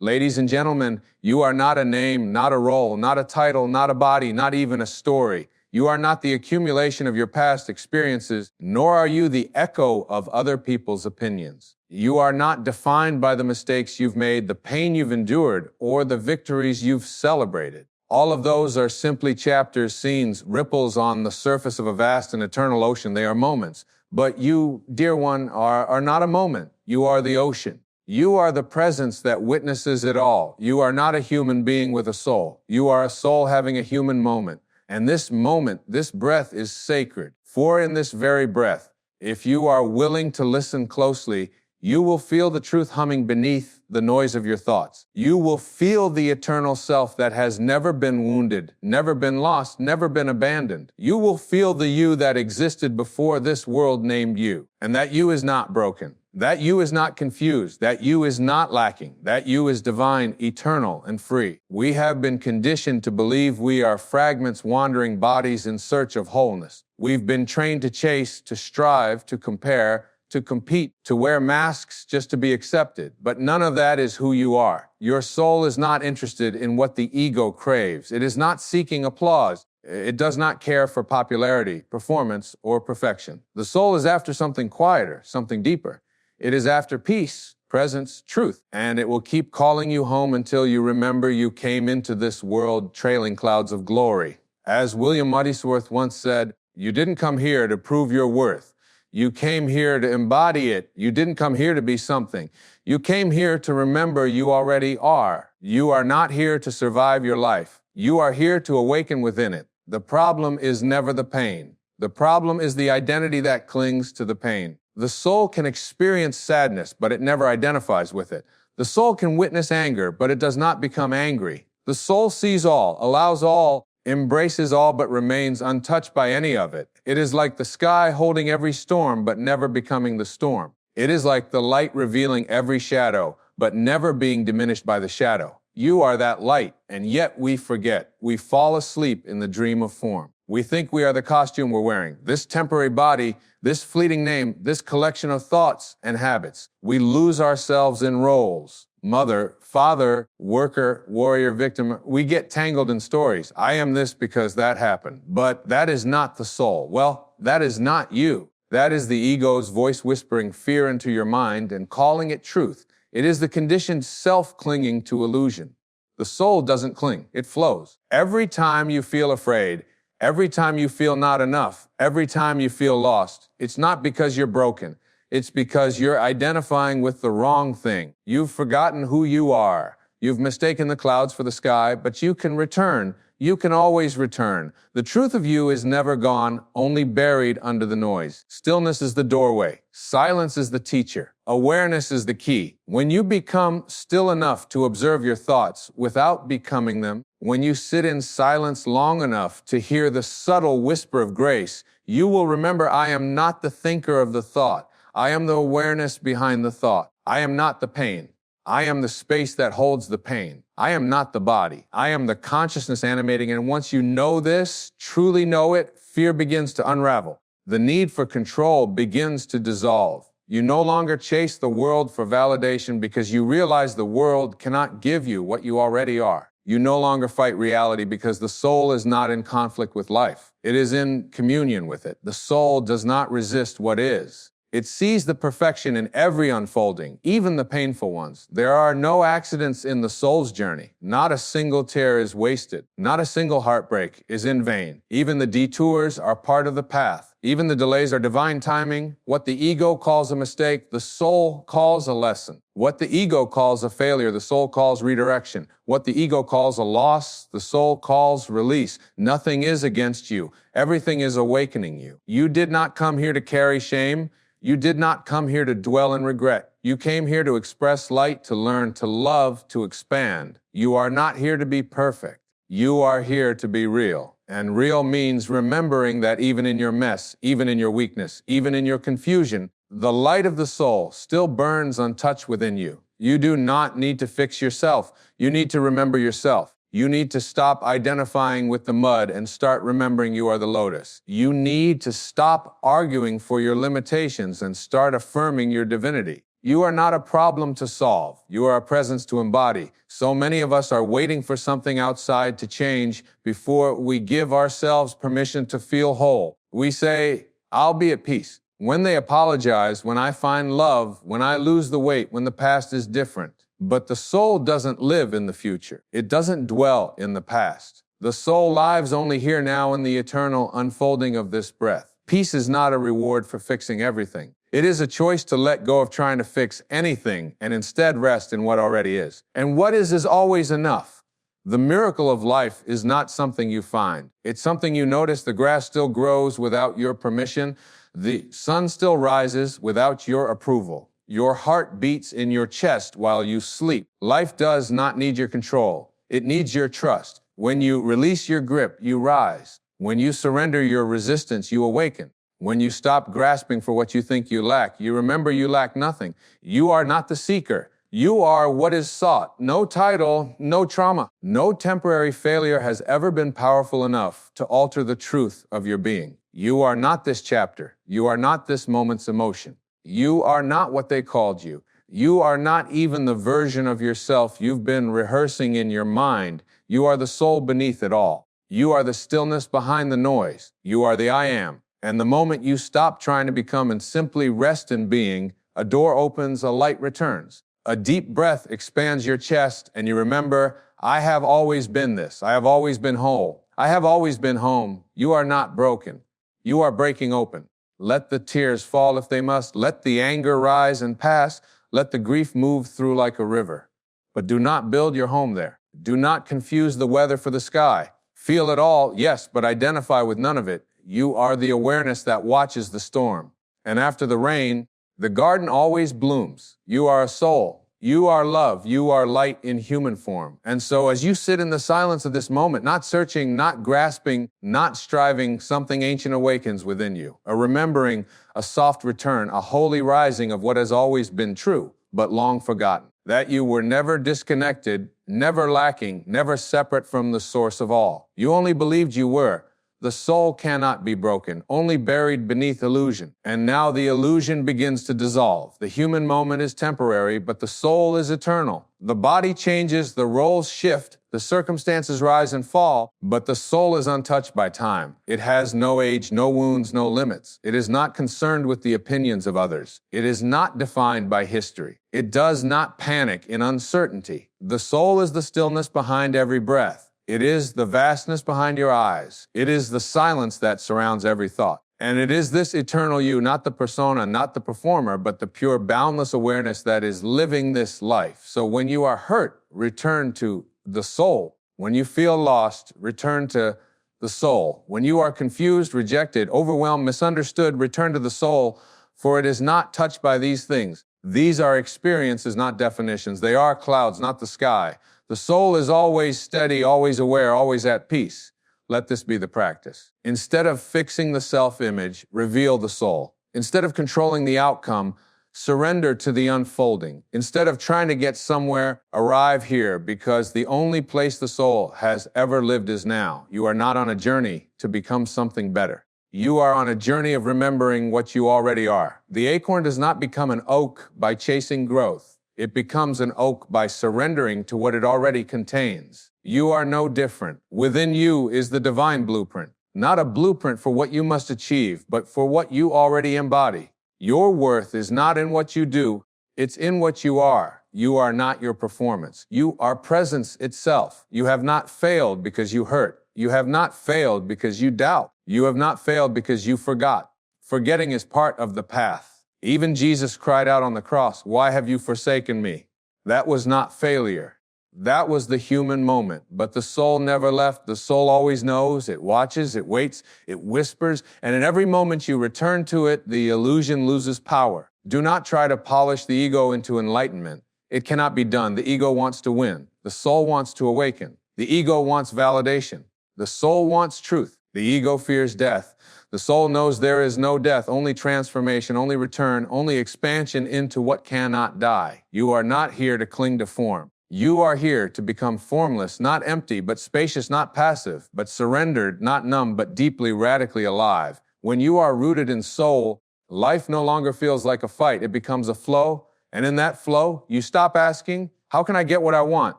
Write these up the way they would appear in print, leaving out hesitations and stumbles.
Ladies and gentlemen, you are not a name, not a role, not a title, not a body, not even a story. You are not the accumulation of your past experiences, nor are you the echo of other people's opinions. You are not defined by the mistakes you've made, the pain you've endured, or the victories you've celebrated. All of those are simply chapters, scenes, ripples on the surface of a vast and eternal ocean. They are moments. But you, dear one, are not a moment. You are the ocean. You are the presence that witnesses it all. You are not a human being with a soul. You are a soul having a human moment. And this moment, this breath is sacred. For in this very breath, if you are willing to listen closely, you will feel the truth humming beneath the noise of your thoughts. You will feel the eternal self that has never been wounded, never been lost, never been abandoned. You will feel the you that existed before this world named you. And that you is not broken. That you is not confused. That you is not lacking. That you is divine, eternal, and free. We have been conditioned to believe we are fragments wandering bodies in search of wholeness. We've been trained to chase, to strive, to compare, to compete, to wear masks just to be accepted. But none of that is who you are. Your soul is not interested in what the ego craves. It is not seeking applause. It does not care for popularity, performance, or perfection. The soul is after something quieter, something deeper. It is after peace, presence, truth, and it will keep calling you home until you remember you came into this world trailing clouds of glory. As William Wordsworth once said, you didn't come here to prove your worth. You came here to embody it. You didn't come here to be something. You came here to remember you already are. You are not here to survive your life. You are here to awaken within it. The problem is never the pain. The problem is the identity that clings to the pain. The soul can experience sadness, but it never identifies with it. The soul can witness anger, but it does not become angry. The soul sees all, allows all, embraces all, but remains untouched by any of it. It is like the sky holding every storm, but never becoming the storm. It is like the light revealing every shadow, but never being diminished by the shadow. You are that light, and yet we forget. We fall asleep in the dream of form. We think we are the costume we're wearing, this temporary body, this fleeting name, this collection of thoughts and habits. We lose ourselves in roles. Mother, father, worker, warrior, victim. We get tangled in stories. I am this because that happened. But that is not the soul. Well, that is not you. That is the ego's voice whispering fear into your mind and calling it truth. It is the conditioned self clinging to illusion. The soul doesn't cling. It flows. Every time you feel afraid, every time you feel not enough, every time you feel lost, it's not because you're broken. It's because you're identifying with the wrong thing. You've forgotten who you are. You've mistaken the clouds for the sky, but you can return. You can always return. The truth of you is never gone, only buried under the noise. Stillness is the doorway. Silence is the teacher. Awareness is the key. When you become still enough to observe your thoughts without becoming them, when you sit in silence long enough to hear the subtle whisper of grace, you will remember I am not the thinker of the thought. I am the awareness behind the thought. I am not the pain. I am the space that holds the pain. I am not the body. I am the consciousness animating, and once you know this, truly know it, fear begins to unravel. The need for control begins to dissolve. You no longer chase the world for validation because you realize the world cannot give you what you already are. You no longer fight reality because the soul is not in conflict with life. It is in communion with it. The soul does not resist what is. It sees the perfection in every unfolding, even the painful ones. There are no accidents in the soul's journey. Not a single tear is wasted. Not a single heartbreak is in vain. Even the detours are part of the path. Even the delays are divine timing. What the ego calls a mistake, the soul calls a lesson. What the ego calls a failure, the soul calls redirection. What the ego calls a loss, the soul calls release. Nothing is against you. Everything is awakening you. You did not come here to carry shame. You did not come here to dwell in regret. You came here to express light, to learn, to love, to expand. You are not here to be perfect. You are here to be real. And real means remembering that even in your mess, even in your weakness, even in your confusion, the light of the soul still burns untouched within you. You do not need to fix yourself. You need to remember yourself. You need to stop identifying with the mud and start remembering you are the lotus. You need to stop arguing for your limitations and start affirming your divinity. You are not a problem to solve. You are a presence to embody. So many of us are waiting for something outside to change before we give ourselves permission to feel whole. We say, I'll be at peace. When they apologize, when I find love, when I lose the weight, when the past is different. But the soul doesn't live in the future. It doesn't dwell in the past. The soul lives only here now in the eternal unfolding of this breath. Peace is not a reward for fixing everything. It is a choice to let go of trying to fix anything and instead rest in what already is. And what is always enough. The miracle of life is not something you find. It's something you notice. The grass still grows without your permission. The sun still rises without your approval. Your heart beats in your chest while you sleep. Life does not need your control. It needs your trust. When you release your grip, you rise. When you surrender your resistance, you awaken. When you stop grasping for what you think you lack, you remember you lack nothing. You are not the seeker. You are what is sought. No title, no trauma. No temporary failure has ever been powerful enough to alter the truth of your being. You are not this chapter. You are not this moment's emotion. You are not what they called you. You are not even the version of yourself you've been rehearsing in your mind. You are the soul beneath it all. You are the stillness behind the noise. You are the I am. And the moment you stop trying to become and simply rest in being, a door opens, a light returns. A deep breath expands your chest, and you remember, I have always been this. I have always been whole. I have always been home. You are not broken. You are breaking open. Let the tears fall if they must. Let the anger rise and pass. Let the grief move through like a river. But do not build your home there. Do not confuse the weather for the sky. Feel it all, yes, but identify with none of it. You are the awareness that watches the storm. And after the rain, the garden always blooms. You are a soul. You are love. You are light in human form. And so as you sit in the silence of this moment, not searching, not grasping, not striving, something ancient awakens within you. A remembering, a soft return, a holy rising of what has always been true, but long forgotten. That you were never disconnected, never lacking, never separate from the source of all. You only believed you were. The soul cannot be broken, only buried beneath illusion. And now the illusion begins to dissolve. The human moment is temporary, but the soul is eternal. The body changes, the roles shift, the circumstances rise and fall, but the soul is untouched by time. It has no age, no wounds, no limits. It is not concerned with the opinions of others. It is not defined by history. It does not panic in uncertainty. The soul is the stillness behind every breath. It is the vastness behind your eyes. It is the silence that surrounds every thought. And it is this eternal you, not the persona, not the performer, but the pure, boundless awareness that is living this life. So when you are hurt, return to the soul. When you feel lost, return to the soul. When you are confused, rejected, overwhelmed, misunderstood, return to the soul, for it is not touched by these things. These are experiences, not definitions. They are clouds, not the sky. The soul is always steady, always aware, always at peace. Let this be the practice. Instead of fixing the self-image, reveal the soul. Instead of controlling the outcome, surrender to the unfolding. Instead of trying to get somewhere, arrive here, because the only place the soul has ever lived is now. You are not on a journey to become something better. You are on a journey of remembering what you already are. The acorn does not become an oak by chasing growth. It becomes an oak by surrendering to what it already contains. You are no different. Within you is the divine blueprint. Not a blueprint for what you must achieve, but for what you already embody. Your worth is not in what you do, it's in what you are. You are not your performance. You are presence itself. You have not failed because you hurt. You have not failed because you doubt. You have not failed because you forgot. Forgetting is part of the path. Even Jesus cried out on the cross, "Why have you forsaken me?" That was not failure. That was the human moment. But the soul never left. The soul always knows. It watches, it waits, it whispers, and in every moment you return to it, the illusion loses power. Do not try to polish the ego into enlightenment. It cannot be done. The ego wants to win. The soul wants to awaken. The ego wants validation. The soul wants truth. The ego fears death. The soul knows there is no death, only transformation, only return, only expansion into what cannot die. You are not here to cling to form. You are here to become formless, not empty, but spacious, not passive, but surrendered, not numb, but deeply, radically alive. When you are rooted in soul, life no longer feels like a fight. It becomes a flow. And in that flow, you stop asking, how can I get what I want?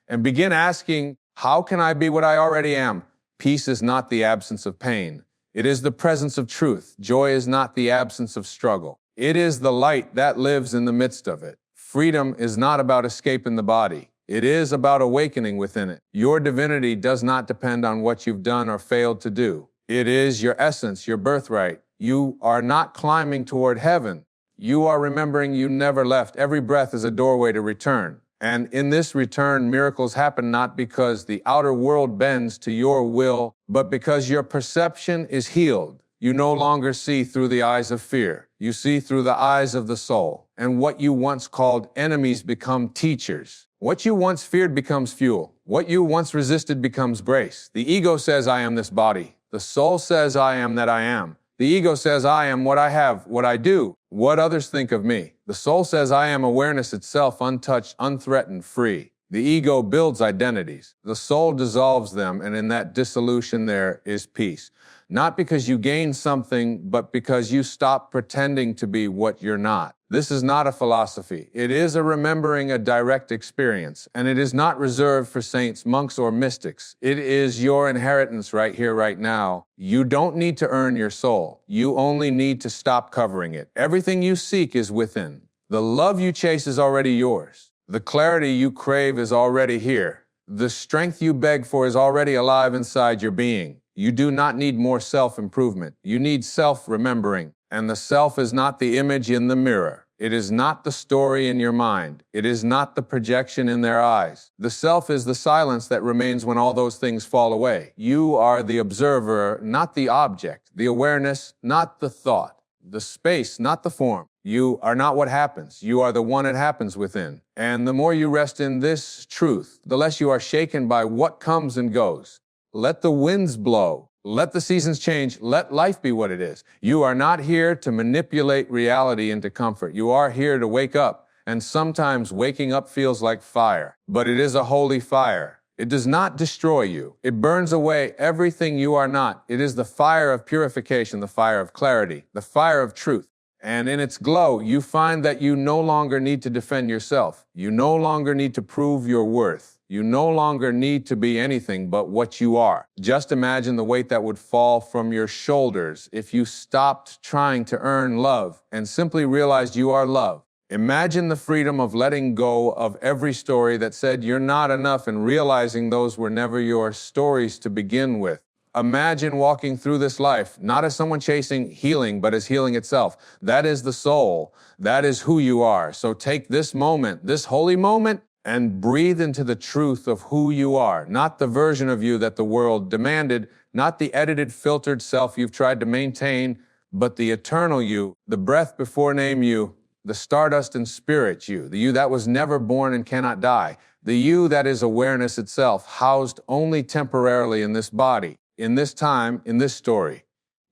And begin asking, how can I be what I already am? Peace is not the absence of pain. It is the presence of truth. Joy is not the absence of struggle. It is the light that lives in the midst of it. Freedom is not about escaping the body. It is about awakening within it. Your divinity does not depend on what you've done or failed to do. It is your essence, your birthright. You are not climbing toward heaven. You are remembering you never left. Every breath is a doorway to return. And in this return, miracles happen not because the outer world bends to your will, but because your perception is healed. You no longer see through the eyes of fear. You see through the eyes of the soul. And what you once called enemies become teachers. What you once feared becomes fuel. What you once resisted becomes grace. The ego says, I am this body. The soul says, I am that I am. The ego says, I am what I have, what I do, what others think of me. The soul says, I am awareness itself, untouched, unthreatened, free. The ego builds identities. The soul dissolves them, and in that dissolution there is peace. Not because you gain something, but because you stop pretending to be what you're not. This is not a philosophy. It is a remembering, a direct experience, and it is not reserved for saints, monks, or mystics. It is your inheritance right here, right now. You don't need to earn your soul. You only need to stop covering it. Everything you seek is within. The love you chase is already yours. The clarity you crave is already here. The strength you beg for is already alive inside your being. You do not need more self-improvement. You need self-remembering. And the self is not the image in the mirror. It is not the story in your mind. It is not the projection in their eyes. The self is the silence that remains when all those things fall away. You are the observer, not the object. The awareness, not the thought. The space, not the form. You are not what happens. You are the one it happens within. And the more you rest in this truth, the less you are shaken by what comes and goes. Let the winds blow. Let the seasons change. Let life be what it is. You are not here to manipulate reality into comfort. You are here to wake up. And sometimes waking up feels like fire. But it is a holy fire. It does not destroy you. It burns away everything you are not. It is the fire of purification, the fire of clarity, the fire of truth. And in its glow, you find that you no longer need to defend yourself. You no longer need to prove your worth. You no longer need to be anything but what you are. Just imagine the weight that would fall from your shoulders if you stopped trying to earn love and simply realized you are love. Imagine the freedom of letting go of every story that said you're not enough and realizing those were never your stories to begin with. Imagine walking through this life, not as someone chasing healing, but as healing itself. That is the soul. That is who you are. So take this moment, this holy moment, and breathe into the truth of who you are, not the version of you that the world demanded, not the edited, filtered self you've tried to maintain, but the eternal you, the breath before name you, the stardust and spirit you, the you that was never born and cannot die, the you that is awareness itself, housed only temporarily in this body, in this time, in this story.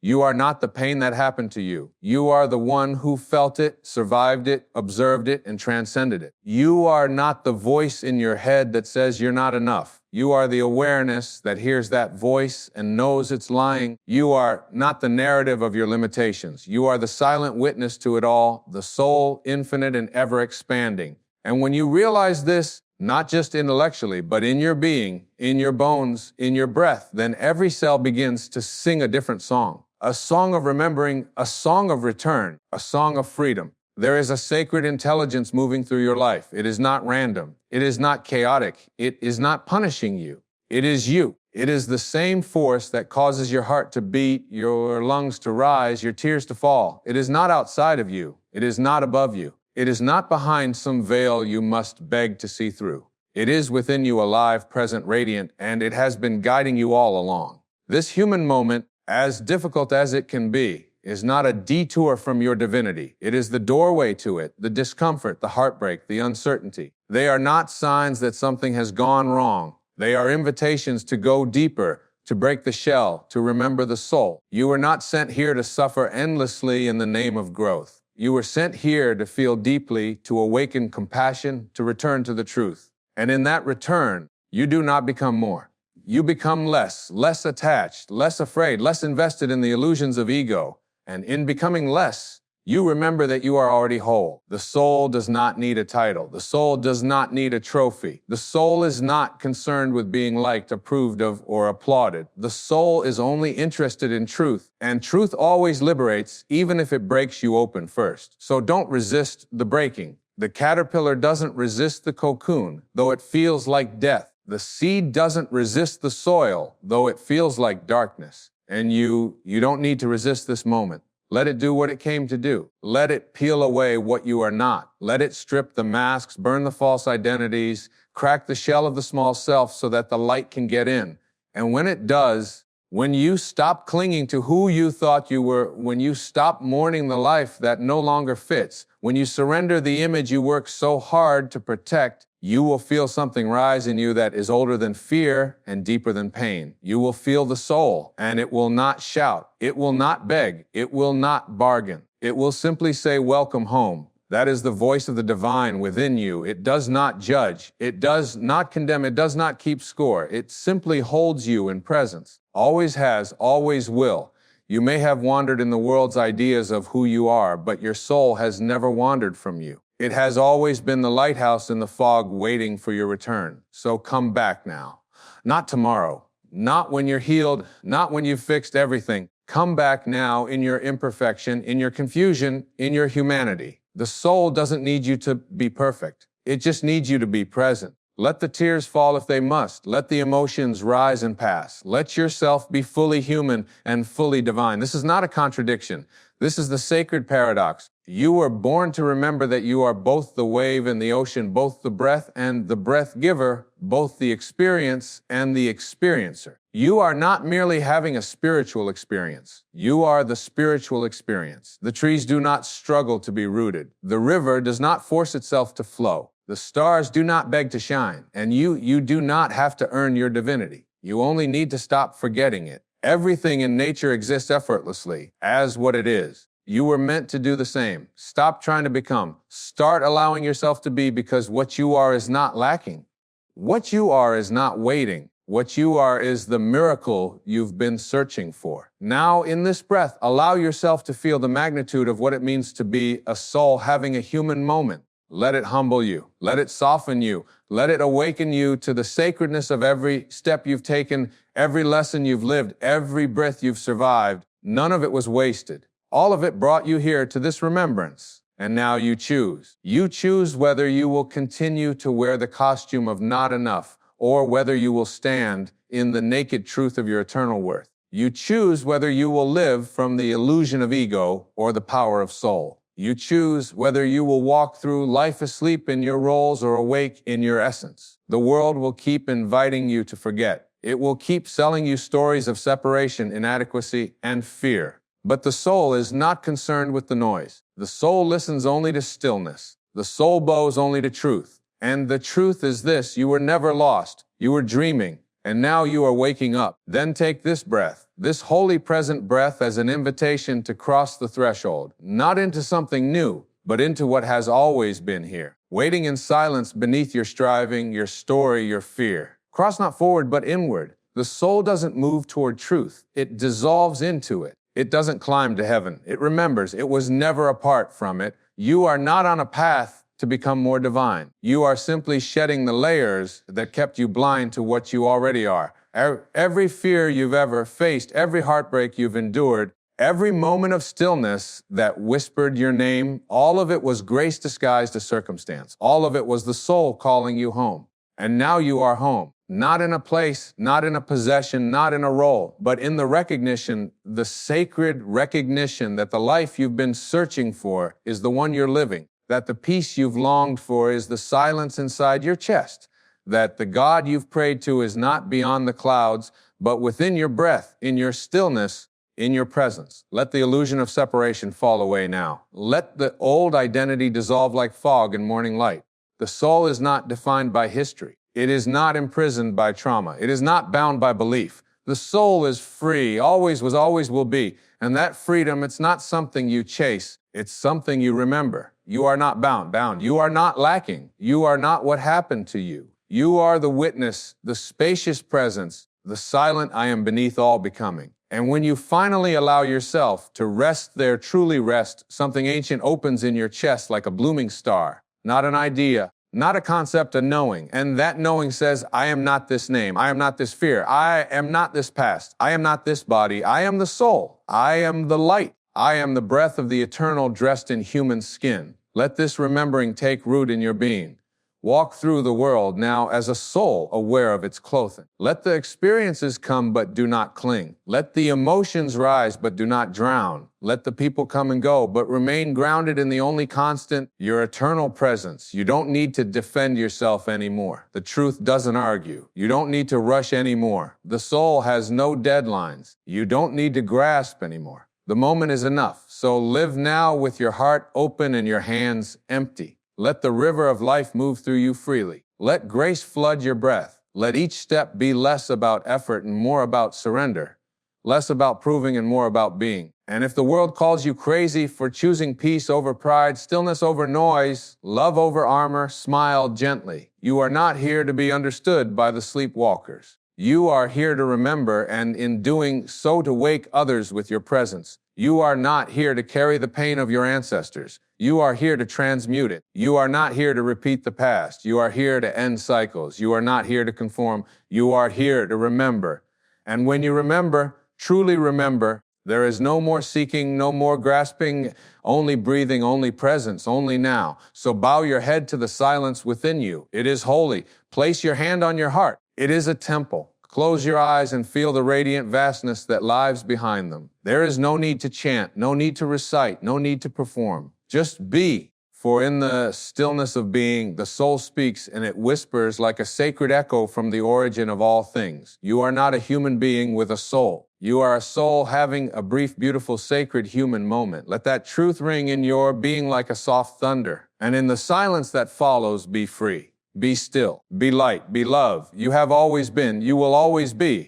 You are not the pain that happened to you. You are the one who felt it, survived it, observed it, and transcended it. You are not the voice in your head that says you're not enough. You are the awareness that hears that voice and knows it's lying. You are not the narrative of your limitations. You are the silent witness to it all, the soul, infinite and ever expanding. And when you realize this, not just intellectually, but in your being, in your bones, in your breath, then every cell begins to sing a different song. A song of remembering, a song of return, a song of freedom. There is a sacred intelligence moving through your life. It is not random. It is not chaotic. It is not punishing you. It is you. It is the same force that causes your heart to beat, your lungs to rise, your tears to fall. It is not outside of you. It is not above you. It is not behind some veil you must beg to see through. It is within you, alive, present, radiant, and it has been guiding you all along. This human moment, as difficult as it can be, is not a detour from your divinity. It is the doorway to it, the discomfort, the heartbreak, the uncertainty. They are not signs that something has gone wrong. They are invitations to go deeper, to break the shell, to remember the soul. You were not sent here to suffer endlessly in the name of growth. You were sent here to feel deeply, to awaken compassion, to return to the truth. And in that return, you do not become more. You become less attached, less afraid, less invested in the illusions of ego. And in becoming less, You remember that you are already whole. The soul does not need a title. The soul does not need a trophy. The soul is not concerned with being liked, approved of, or applauded. The soul is only interested in truth, and truth always liberates, even if it breaks you open first. So don't resist the breaking. The caterpillar doesn't resist the cocoon, though it feels like death. The seed doesn't resist the soil, though it feels like darkness. And you don't need to resist this moment. Let it do what it came to do. Let it peel away what you are not. Let it strip the masks, burn the false identities, crack the shell of the small self so that the light can get in. And when it does, when you stop clinging to who you thought you were, when you stop mourning the life that no longer fits, when you surrender the image you work so hard to protect, you will feel something rise in you that is older than fear and deeper than pain. You will feel the soul, and it will not shout. It will not beg. It will not bargain. It will simply say, "Welcome home." That is the voice of the divine within you. It does not judge. It does not condemn. It does not keep score. It simply holds you in presence. Always has, always will. You may have wandered in the world's ideas of who you are, but your soul has never wandered from you. It has always been the lighthouse in the fog waiting for your return. So come back now. Not tomorrow. Not when you're healed. Not when you've fixed everything. Come back now in your imperfection, in your confusion, in your humanity. The soul doesn't need you to be perfect. It just needs you to be present. Let the tears fall if they must. Let the emotions rise and pass. Let yourself be fully human and fully divine. This is not a contradiction. This is the sacred paradox. You were born to remember that you are both the wave and the ocean, both the breath and the breath giver, both the experience and the experiencer. You are not merely having a spiritual experience. You are the spiritual experience. The trees do not struggle to be rooted. The river does not force itself to flow. The stars do not beg to shine. And you do not have to earn your divinity. You only need to stop forgetting it. Everything in nature exists effortlessly as what it is. You were meant to do the same. Stop trying to become. Start allowing yourself to be, because what you are is not lacking. What you are is not waiting. What you are is the miracle you've been searching for. Now, in this breath, allow yourself to feel the magnitude of what it means to be a soul having a human moment. Let it humble you. Let it soften you. Let it awaken you to the sacredness of every step you've taken, every lesson you've lived, every breath you've survived. None of it was wasted. All of it brought you here to this remembrance. And now you choose. You choose whether you will continue to wear the costume of not enough, or whether you will stand in the naked truth of your eternal worth. You choose whether you will live from the illusion of ego or the power of soul. You choose whether you will walk through life asleep in your roles or awake in your essence. The world will keep inviting you to forget. It will keep selling you stories of separation, inadequacy, and fear. But the soul is not concerned with the noise. The soul listens only to stillness. The soul bows only to truth. And the truth is this: you were never lost. You were dreaming, and now you are waking up. Then take this breath, this holy present breath, as an invitation to cross the threshold, not into something new, but into what has always been here, waiting in silence beneath your striving, your story, your fear. Cross not forward, but inward. The soul doesn't move toward truth. It dissolves into it. It doesn't climb to heaven. It remembers it was never apart from it. You are not on a path to become more divine. You are simply shedding the layers that kept you blind to what you already are. Every fear you've ever faced, every heartbreak you've endured, every moment of stillness that whispered your name, all of it was grace disguised as circumstance. All of it was the soul calling you home. And now you are home. Not in a place, not in a possession, not in a role, but in the recognition, the sacred recognition that the life you've been searching for is the one you're living, that the peace you've longed for is the silence inside your chest, that the God you've prayed to is not beyond the clouds, but within your breath, in your stillness, in your presence. Let the illusion of separation fall away now. Let the old identity dissolve like fog in morning light. The soul is not defined by history. It is not imprisoned by trauma. It is not bound by belief. The soul is free, always was, always will be. And that freedom, it's not something you chase. It's something you remember. You are not bound. You are not lacking. You are not what happened to you. You are the witness, the spacious presence, the silent I am beneath all becoming. And when you finally allow yourself to rest there, truly rest, something ancient opens in your chest like a blooming star. Not an idea, not a concept, a knowing. And that knowing says, I am not this name. I am not this fear. I am not this past. I am not this body. I am the soul. I am the light. I am the breath of the eternal dressed in human skin. Let this remembering take root in your being. Walk through the world now as a soul aware of its clothing. Let the experiences come, but do not cling. Let the emotions rise, but do not drown. Let the people come and go, but remain grounded in the only constant, your eternal presence. You don't need to defend yourself anymore. The truth doesn't argue. You don't need to rush anymore. The soul has no deadlines. You don't need to grasp anymore. The moment is enough. So live now with your heart open and your hands empty. Let the river of life move through you freely. Let grace flood your breath. Let each step be less about effort and more about surrender, less about proving and more about being. And if the world calls you crazy for choosing peace over pride, stillness over noise, love over armor, smile gently. You are not here to be understood by the sleepwalkers. You are here to remember, and in doing so to wake others with your presence. You are not here to carry the pain of your ancestors. You are here to transmute it. You are not here to repeat the past. You are here to end cycles. You are not here to conform. You are here to remember. And when you remember, truly remember, there is no more seeking, no more grasping, only breathing, only presence, only now. So bow your head to the silence within you. It is holy. Place your hand on your heart. It is a temple. Close your eyes and feel the radiant vastness that lies behind them. There is no need to chant, no need to recite, no need to perform. Just be. For in the stillness of being, the soul speaks and it whispers like a sacred echo from the origin of all things. You are not a human being with a soul. You are a soul having a brief, beautiful, sacred human moment. Let that truth ring in your being like a soft thunder. And in the silence that follows, be free. Be still. Be light. Be love. You have always been. You will always be.